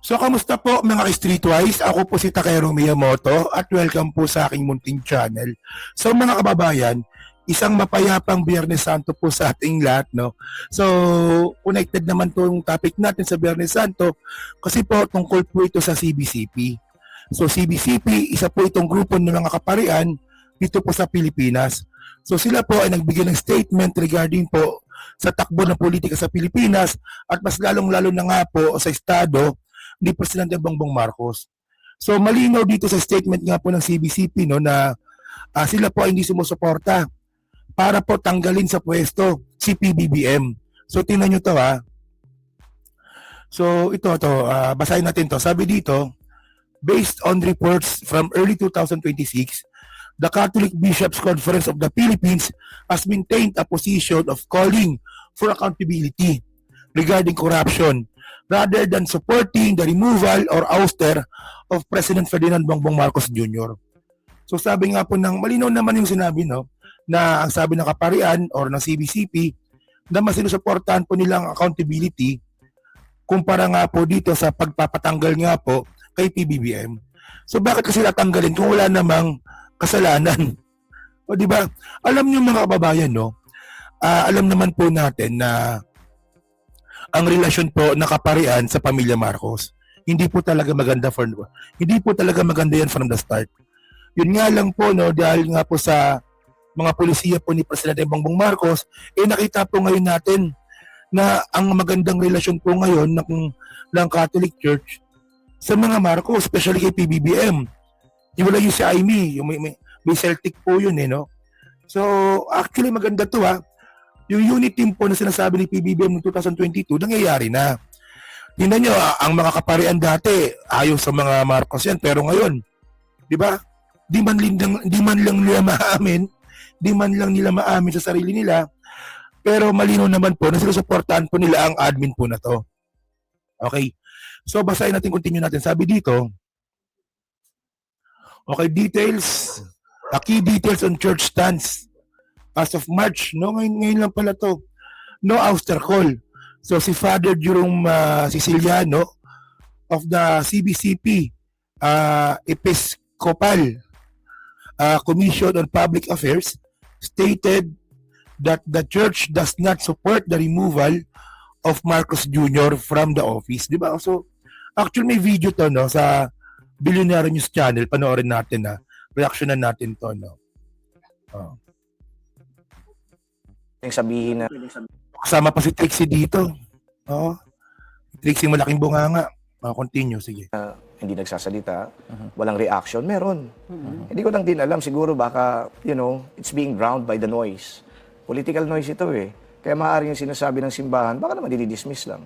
So, kamusta po mga streetwise? Ako po si Takero Miyamoto at welcome po sa aking munting channel. So mga kababayan, isang mapayapang Biyernes Santo po sa ating lahat, no? So, connected naman po yung topic natin sa Biyernes Santo kasi po tungkol po ito sa CBCP. So, CBCP, isa po itong grupo ng mga kaparian dito po sa Pilipinas. So, sila po ay nagbigay ng statement regarding po sa takbo ng politika sa Pilipinas at mas lalong-lalo na nga po sa Estado ni Presidente Bongbong Marcos. So malinaw dito sa statement nga po ng CBCP no na sila po ay hindi sumusuporta para po tanggalin sa pwesto si PBBM. So tingnan niyo to ha. So basahin natin to. Sabi dito, based on reports from early 2026, the Catholic Bishops Conference of the Philippines has maintained a position of calling for accountability regarding corruption rather than supporting the removal or ouster of President Ferdinand Bongbong Marcos Jr. So sabi nga po ng malinaw naman yung sinabi no na ang sabi ng kaparian or ng CBCP na mas sinusuportahan po nilang accountability kumpara nga po dito sa pagpapatanggal nga po kay PBBM. So bakit kasi natanggalin kung wala namang kasalanan? O di ba? Alam niyo mga kababayan no, alam naman po natin na ang relasyon po ng kaparian sa pamilya Marcos. Hindi po talaga maganda hindi po talaga maganda yan from the start. Yun nga lang po no dahil nga po sa mga polisiya po ni Presidente Bongbong Marcos, nakita po ngayon natin na ang magandang relasyon po ngayon ng Catholic Church sa mga Marcos, especially kay PBBM. Wala yung si Aimee, yung may Celtic po yun no. So actually maganda to yung unit team po na sinasabi ni PBBM noong 2022, nangyayari na. Tingnan nyo, ang mga kaparian dati, ayaw sa mga Marcos yan, pero ngayon, di ba? Di man lang nila maamin sa sarili nila, pero malino naman po na sinusuportahan po nila ang admin po na to. Okay. So, basahin natin, continue natin. Sabi dito, okay, key details on church stance. As of March, no, ngayon lang pala to, no ouster call. So si Father Jerome Siciliano of the CBCP Episcopal Commission on Public Affairs stated that the church does not support the removal of Marcos Jr. from the office. Diba? So actually may video to no sa Billionaire News Channel, panoorin natin reactionan natin to no. Sabihin na kasama pa si Trixie dito. Oo. Trixie malaking bunganga. Continue, sige. Hindi nagsasalita, walang reaction, meron. Hindi ko lang din alam, siguro baka, it's being drowned by the noise. Political noise ito Kaya maaaring yung sinasabi ng simbahan, baka naman dinidismiss lang.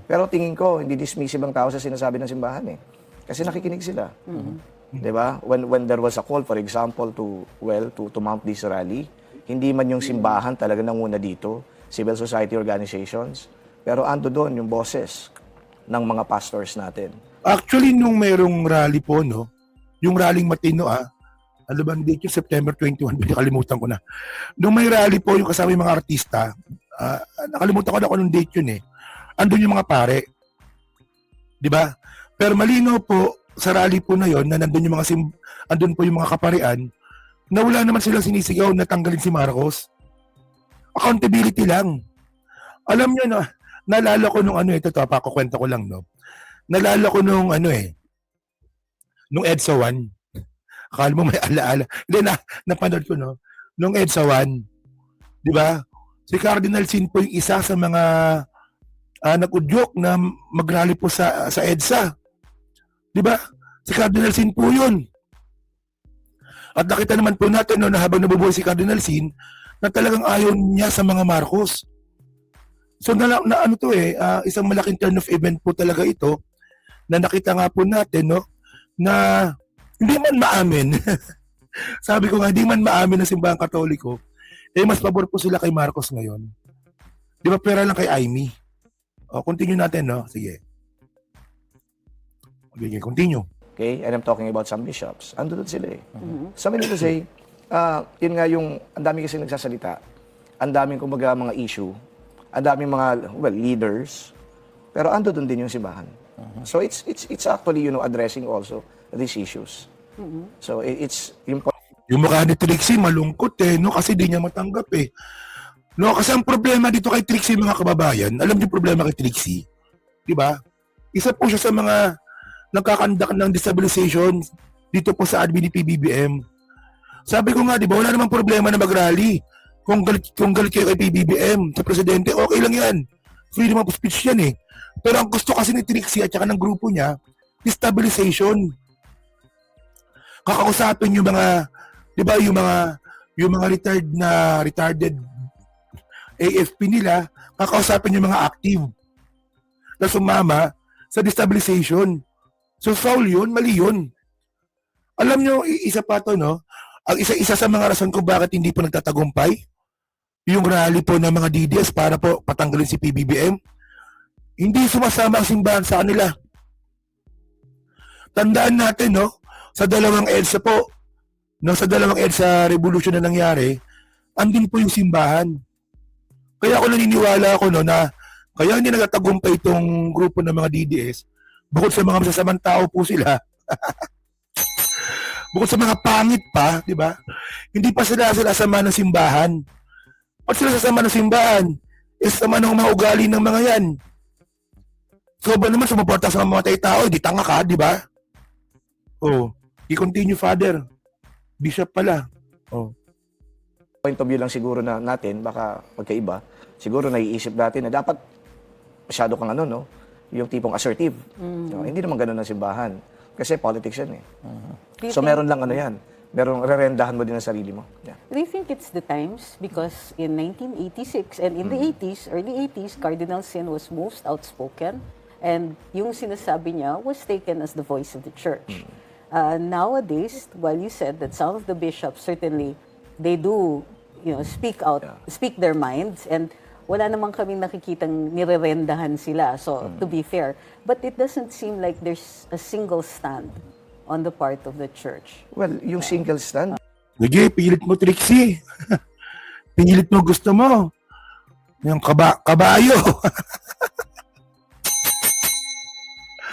Pero tingin ko, hindi dismissive ang tao sa sinasabi ng simbahan Kasi nakikinig sila. Diba? When there was a call, for example, to mount this rally, hindi man yung simbahan talaga nanguna dito, civil society organizations, pero ando doon yung boses ng mga pastors natin. Actually, nung mayroong rally po, no, yung rallying matino, ano ba date yung September 21, nakalimutan ko na. Nung may rally po, yung kasama yung mga artista, nakalimutan ko na kung anong date yun andun yung mga pare. Di ba? Pero malino po, sa rally po na yon na nandun yung andun po yung mga kaparian, na wala naman silang sinisigaw na tanggalin si Marcos. Accountability lang. Alam nyo na, naalala ko nung ito pakukwento ko lang, no? Naalala ko nung nung EDSA 1. Akala mo may alaala. Hindi napanood ko, no? Nung EDSA 1, di ba? Si Cardinal Sin po yung isa sa mga nag-udyok na mag-rally po sa EDSA. Di ba? Si Cardinal Sin po yun. At nakita naman po natin no, na habang nabubuhay si Cardinal Sin, na talagang ayaw niya sa mga Marcos. So isang malaking turn of event po talaga ito na nakita nga po natin no, na hindi man maamin. Sabi ko nga, hindi man maamin ng simbahang Katoliko, mas pabor po sila kay Marcos ngayon. Di ba pera lang kay Aimee? Continue natin, no? Sige. Okay, continue. Okay? And I'm talking about some bishops. Ando doon sila So I mean to say, yun nga yung, ang dami kasi nagsasalita, ang daming kumbaga mga issue, ang daming mga, leaders, pero ando doon din yung simbahan. So it's actually, addressing also these issues. So it's important. Yung mukha ni Trixie, malungkot no? Kasi di niya matanggap No, kasi ang problema dito kay Trixie, mga kababayan, alam niyo yung problema kay Trixie, di ba? Isa po siya sa mga nagkakandak ng destabilization dito po sa admin ni PBBM. Sabi ko nga, di ba, wala namang problema na mag-rally. Kung galit kayo kay PBBM, sa presidente, okay lang yan. Freedom of speech yan Pero ang gusto kasi ni Trixie at saka ng grupo niya, destabilization. Kakausapin yung mga, di ba, yung mga retarded AFP nila, kakausapin yung mga active na sumama sa destabilization. So foul yun, mali yun. Alam nyo, isa pa to, no? Ang isa sa mga rason kung bakit hindi po nagtatagumpay yung rally po ng mga DDS para po patanggalin si PBBM, hindi sumasama ang simbahan sa kanila. Tandaan natin, no? Sa dalawang EDSA po, no, sa dalawang EDSA revolution na nangyari, andin po yung simbahan. Kaya ako naniniwala ako, no, na kaya hindi nagtatagumpay itong grupo ng mga DDS, bukod sa mga masasamang tao po sila, bukod sa mga pangit pa, di ba? Hindi pa sila sama ng simbahan. Pag sila sasama ng simbahan, sama ng mga ugali ng mga yan. So ba naman sumuporta sa mga tao, di tanga ka, di ba? Oh, i-continue, Father. Bishop pala. Oh. Point of view lang siguro na natin, baka magkaiba. Siguro naiisip natin na dapat masyado kang no? Yung tipong assertive. No, hindi naman ganun ang simbahan. Kasi politics yan So meron lang yan. Merong rerendahan mo din ang sarili mo. Yeah. Do you think it's the times? Because in 1986 and in the 80s, early 80s, Cardinal Sin was most outspoken. And yung sinasabi niya was taken as the voice of the church. Nowadays, while you said that some of the bishops certainly they do, speak out, speak their minds, and wala naman kaming nakikitang nirerendahan sila. So, to be fair, but it doesn't seem like there's a single stand on the part of the church. Well, yung single stand, Sige, pilit mo, Trixie. Pilit mo, gusto mo. Yung kabayo.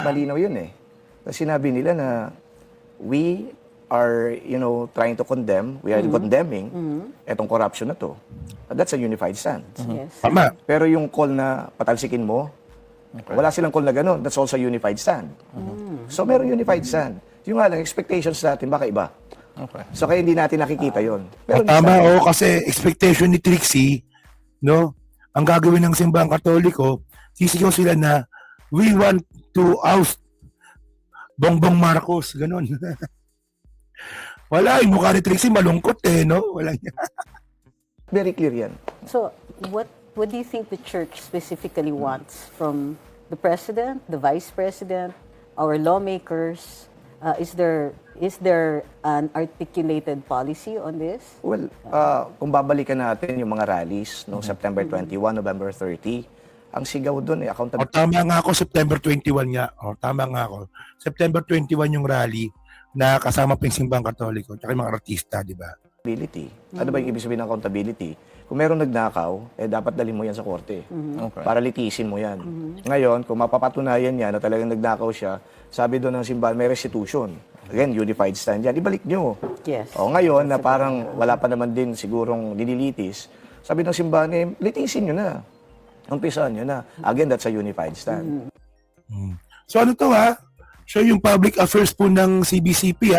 malinaw yun Kasi sinabi nila na we are, trying to condemn, we are condemning etong corruption na to. That's a unified stand. Yes. Tama. Pero yung call na patalsikin mo, wala silang call na gano'n. That's also a unified stand. So, meron unified stand. Yung nga lang, expectations natin, baka iba. Okay. So, kaya hindi natin nakikita yon. Pero Tama, kasi expectation ni Trixie, no? Ang gagawin ng simbahang Katoliko, sisigaw sila na we want to oust Bongbong Marcos, ganon. Wala, yung mukha ni Trixie malungkot no? Wala niya. very clear yan. So, what do you think the church specifically wants from the president, the vice president, our lawmakers? Is there an articulated policy on this? Well, kung babalikan natin yung mga rallies noong September 21, November 30, ang sigaw doon accountability. Tama nga ako, September 21 nga. Tama nga ako. September 21 yung rally na kasama pa yung simbahang Katoliko at yung mga artista, di ba? Ano ba yung ibig sabihin ng accountability? Kung meron nagnakaw, dapat dalhin mo yan sa korte. Okay. Para litisin mo yan. Ngayon, kung mapapatunayan niya na talagang nagnakaw siya, sabi doon ng simbahan, may restitution. Again, unified stand yan. Ibalik nyo. Yes. O ngayon, na parang wala pa naman din sigurong dinilitis, sabi ng simbahan, litisin nyo na. Umpisahan nyo na. Again, that's a unified stand. So ano to siya yung public affairs po ng CBCP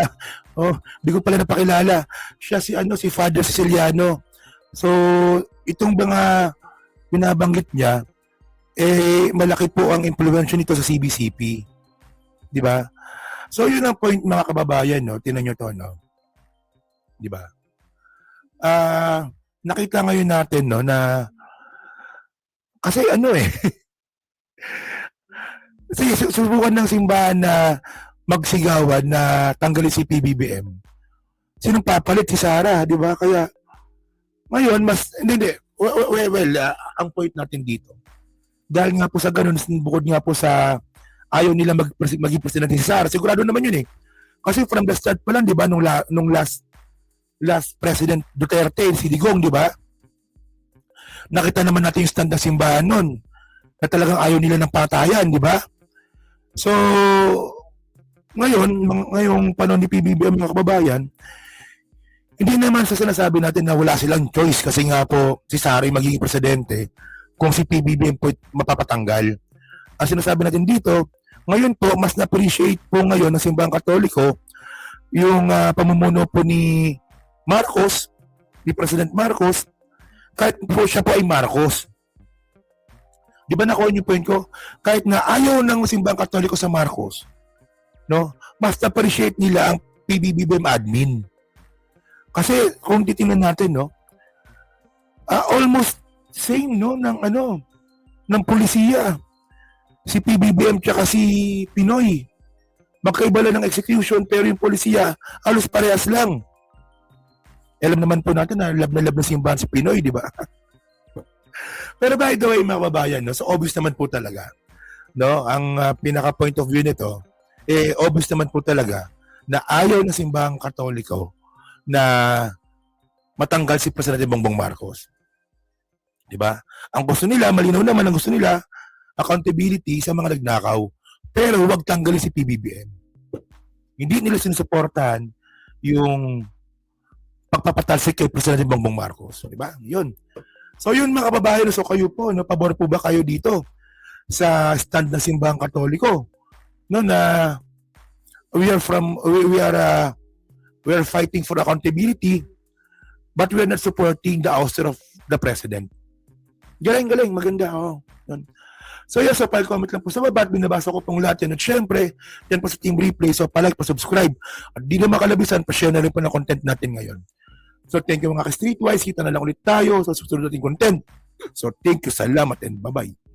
di ko pala napakilala. Siya si Father Ceciliano. So itong mga binabanggit niya malaki po ang impluwensya nito sa CBCP. Di ba? So yun ang point, mga kababayan, Tingnan niyo to, Di ba? Nakita ngayon natin na kasi kasi subukan ng simbahan na magsigawan na tanggalin si PBBM. Sinong papalit? Si Sara, di ba? Kaya, ngayon, ang point natin dito, dahil nga po sa ganun, bukod nga po sa ayaw nila maging presidente si Sara, sigurado naman yun Kasi from the start pa lang, di ba, nung last President Duterte, si Digong, di ba? Nakita naman natin yung stand ng simbahan nun, na talagang ayaw nila ng patayan, di ba? So, ngayong panahon ni PBBM, mga kababayan, hindi naman sa sinasabi natin na wala silang choice kasi nga po si Sara magiging presidente kung si PBBM po mapapatanggal. Ang sinasabi natin dito, ngayon po, mas na-appreciate po ngayon ng Simbahang Katoliko yung pamumuno po ni Marcos, ni President Marcos, kahit po siya po ay Marcos. Di ba nakuha niyo point ko? Kahit na ayaw ng Simbahang Katoliko sa Marcos, no? Mas na-appreciate nila ang PBBM admin. Kasi kung titingnan natin, no, almost same, no, ng polisiya. Si PBBM tsaka si Pinoy. Magkaiba lang ng execution pero yung polisiya halos parehas lang. Alam naman po natin na lab na simbahan si Pinoy, di ba? Pero by the way, mga kababayan, no, so obvious naman po talaga, no, ang pinaka point of view nito, obvious naman po talaga na ayaw ng Simbahang Katoliko na matanggal si Presidente Bongbong Marcos. 'Di ba? Ang gusto nila, malinaw naman ang gusto nila, accountability sa mga nagnakaw. Pero huwag tanggalin si PBBM. Hindi nila sinusuportahan yung pagpapatalsik kay Presidente Bongbong Marcos. 'Di ba? 'Yun. So 'yun mga kababayan, so kayo po, no, pabor po ba kayo dito sa stand ng Simbahang Katoliko? No, na we are fighting for accountability, but we are not supporting the ouster of the president. Galing, maganda. Oh. So yes, so comment lang po sa baba at binabasa ko pong lahat yan. At syempre, yan po sa Team Replay. So palike, pa-subscribe. At di na makalabisan, pa-share na rin po ng content natin ngayon. So thank you mga ka-streetwise. Kita na lang ulit tayo sa susunod nating content. So thank you, salamat and bye-bye.